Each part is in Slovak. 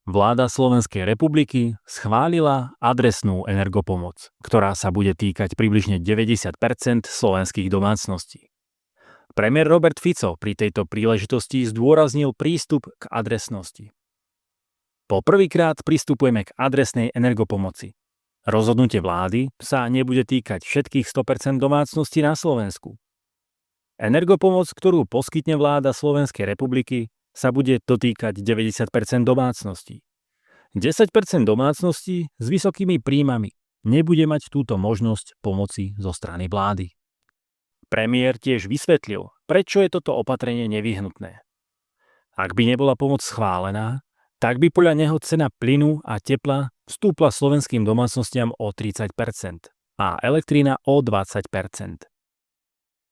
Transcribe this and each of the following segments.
Vláda Slovenskej republiky schválila adresnú energopomoc, ktorá sa bude týkať približne 90% slovenských domácností. Premiér Robert Fico pri tejto príležitosti zdôraznil prístup k adresnosti. Po prvýkrát pristupujeme k adresnej energopomoci. Rozhodnutie vlády sa nebude týkať všetkých 100% domácností na Slovensku. Energopomoc, ktorú poskytne vláda Slovenskej republiky, sa bude dotýkať 90% domácností. 10% domácností s vysokými príjmami nebude mať túto možnosť pomoci zo strany vlády. Premiér tiež vysvetlil, prečo je toto opatrenie nevyhnutné. Ak by nebola pomoc schválená, tak by podľa neho cena plynu a tepla vstúpla slovenským domácnostiam o 30% a elektrina o 20%.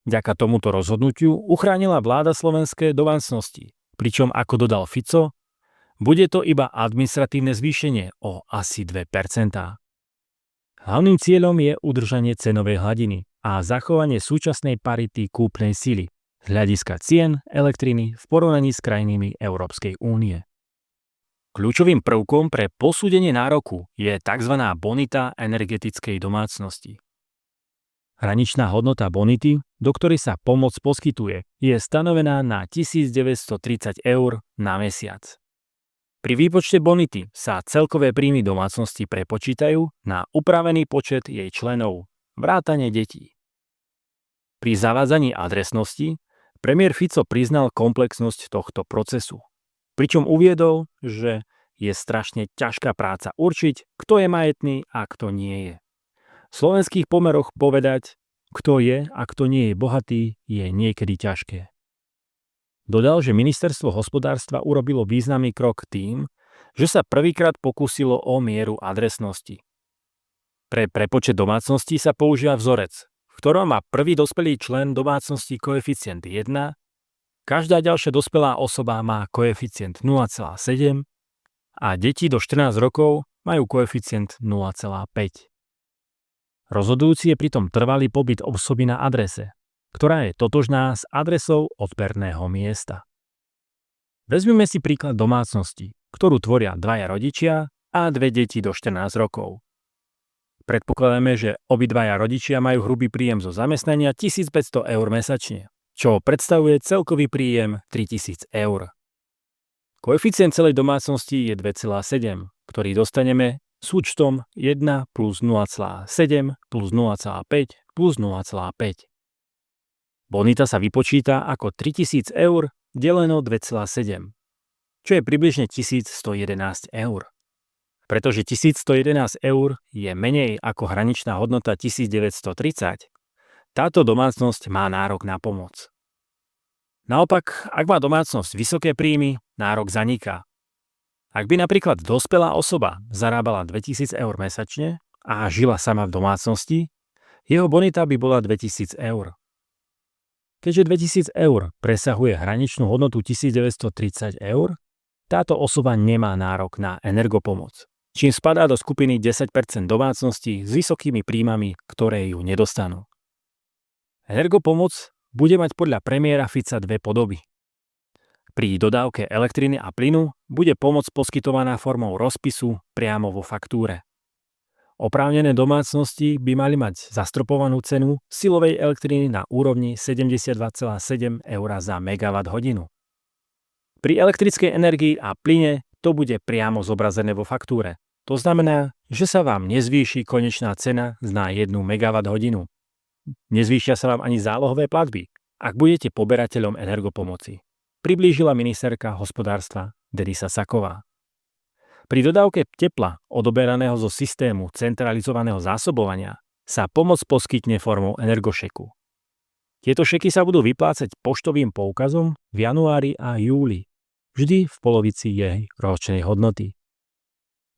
Vďaka tomuto rozhodnutiu uchránila vláda slovenské domácnosti, pričom ako dodal Fico, bude to iba administratívne zvýšenie o asi 2%. Hlavným cieľom je udržanie cenovej hladiny a zachovanie súčasnej parity kúpnej sily z hľadiska cien elektriny v porovnaní s krajinami Európskej únie. Kľúčovým prvkom pre posúdenie nároku je tzv. Bonita energetickej domácnosti. Hraničná hodnota bonity, do ktorej sa pomoc poskytuje, je stanovená na 1930 eur na mesiac. Pri výpočte bonity sa celkové príjmy domácnosti prepočítajú na upravený počet jej členov, vrátane detí. Pri zavádzaní adresnosti premiér Fico priznal komplexnosť tohto procesu, pričom uviedol, že je strašne ťažká práca určiť, kto je majetný a kto nie je. V slovenských pomeroch povedať, kto je a kto nie je bohatý, je niekedy ťažké. Dodal, že ministerstvo hospodárstva urobilo významný krok tým, že sa prvýkrát pokúsilo o mieru adresnosti. Pre prepočet domácnosti sa používa vzorec, v ktorom má prvý dospelý člen domácnosti koeficient 1, každá ďalšia dospelá osoba má koeficient 0,7 a deti do 14 rokov majú koeficient 0,5. Rozhodujúci je pritom trvalý pobyt osoby na adrese, ktorá je totožná s adresou odberného miesta. Vezmime si príklad domácnosti, ktorú tvoria dvaja rodičia a dve deti do 14 rokov. Predpokladáme, že obidvaja rodičia majú hrubý príjem zo zamestnania 1500 eur mesačne, čo predstavuje celkový príjem 3000 eur. Koeficient celej domácnosti je 2,7, ktorý dostaneme súčtom 1 plus 0,7 plus 0,5 plus 0,5. Bonita sa vypočíta ako 3000 eur deleno 2,7, čo je približne 1111 eur. Pretože 1111 eur je menej ako hraničná hodnota 1930, táto domácnosť má nárok na pomoc. Naopak, ak má domácnosť vysoké príjmy, nárok zaniká. Ak by napríklad dospelá osoba zarábala 2000 eur mesačne a žila sama v domácnosti, jeho bonita by bola 2000 eur. Keďže 2000 eur presahuje hraničnú hodnotu 1930 eur, táto osoba nemá nárok na energopomoc, čím spadá do skupiny 10% domácností s vysokými príjmami, ktoré ju nedostanú. Energopomoc bude mať podľa premiéra Fica dve podoby. Pri dodávke elektriny a plynu bude pomoc poskytovaná formou rozpisu priamo vo faktúre. Oprávnené domácnosti by mali mať zastropovanú cenu silovej elektriny na úrovni 72,7 eur za megawatt hodinu. Pri elektrickej energii a plyne to bude priamo zobrazené vo faktúre. To znamená, že sa vám nezvýši konečná cena na 1 megawatt hodinu. Nezvýšia sa vám ani zálohové platby, ak budete poberateľom energopomoci, priblížila ministerka hospodárstva Denisa Saková. Pri dodávke tepla odoberaného zo systému centralizovaného zásobovania sa pomoc poskytne formou energošeku. Tieto šeky sa budú vyplácať poštovým poukazom v januári a júli, vždy v polovici jej ročnej hodnoty.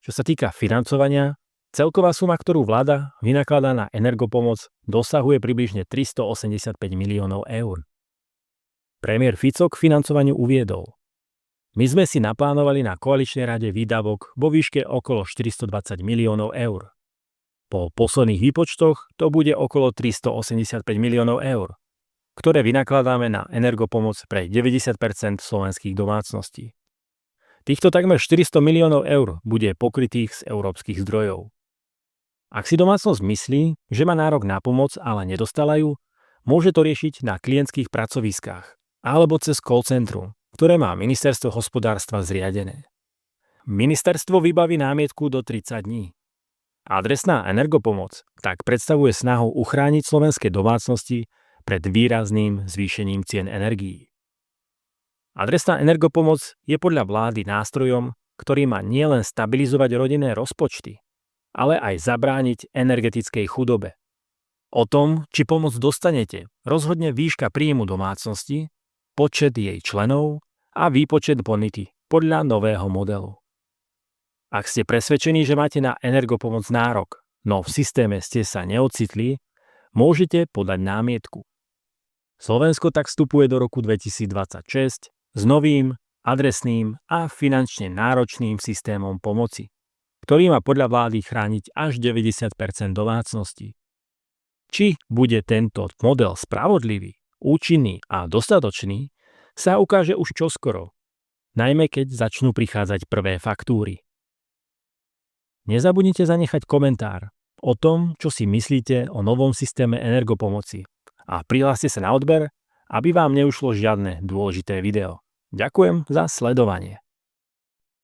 Čo sa týka financovania, celková suma, ktorú vláda vynakladá na energopomoc, dosahuje približne 385 miliónov eur. Premiér Fico k financovaniu uviedol: My sme si naplánovali na koaličnej rade výdavok vo výške okolo 420 miliónov eur. Po posledných výpočtoch to bude okolo 385 miliónov eur, ktoré vynakladáme na energopomoc pre 90% slovenských domácností. Týchto takmer 400 miliónov eur bude pokrytých z európskych zdrojov. Ak si domácnosť myslí, že má nárok na pomoc, ale nedostala ju, môže to riešiť na klientských pracoviskách alebo cez call centrum, ktoré má Ministerstvo hospodárstva zriadené. Ministerstvo vybaví námietku do 30 dní. Adresná energopomoc tak predstavuje snahu uchrániť slovenské domácnosti pred výrazným zvýšením cien energií. Adresná energopomoc je podľa vlády nástrojom, ktorý má nielen stabilizovať rodinné rozpočty, ale aj zabrániť energetickej chudobe. O tom, či pomoc dostanete, rozhodne výška príjmu domácnosti, počet jej členov a výpočet bonity podľa nového modelu. Ak ste presvedčení, že máte na energopomoc nárok, no v systéme ste sa neocitli, môžete podať námietku. Slovensko tak vstupuje do roku 2026 s novým, adresným a finančne náročným systémom pomoci, ktorý má podľa vlády chrániť až 90% domácností. Či bude tento model spravodlivý, účinný a dostatočný, sa ukáže už čoskoro, najmä keď začnú prichádzať prvé faktúry. Nezabudnite zanechať komentár o tom, čo si myslíte o novom systéme energopomoci a prihláste sa na odber, aby vám neušlo žiadne dôležité video. Ďakujem za sledovanie.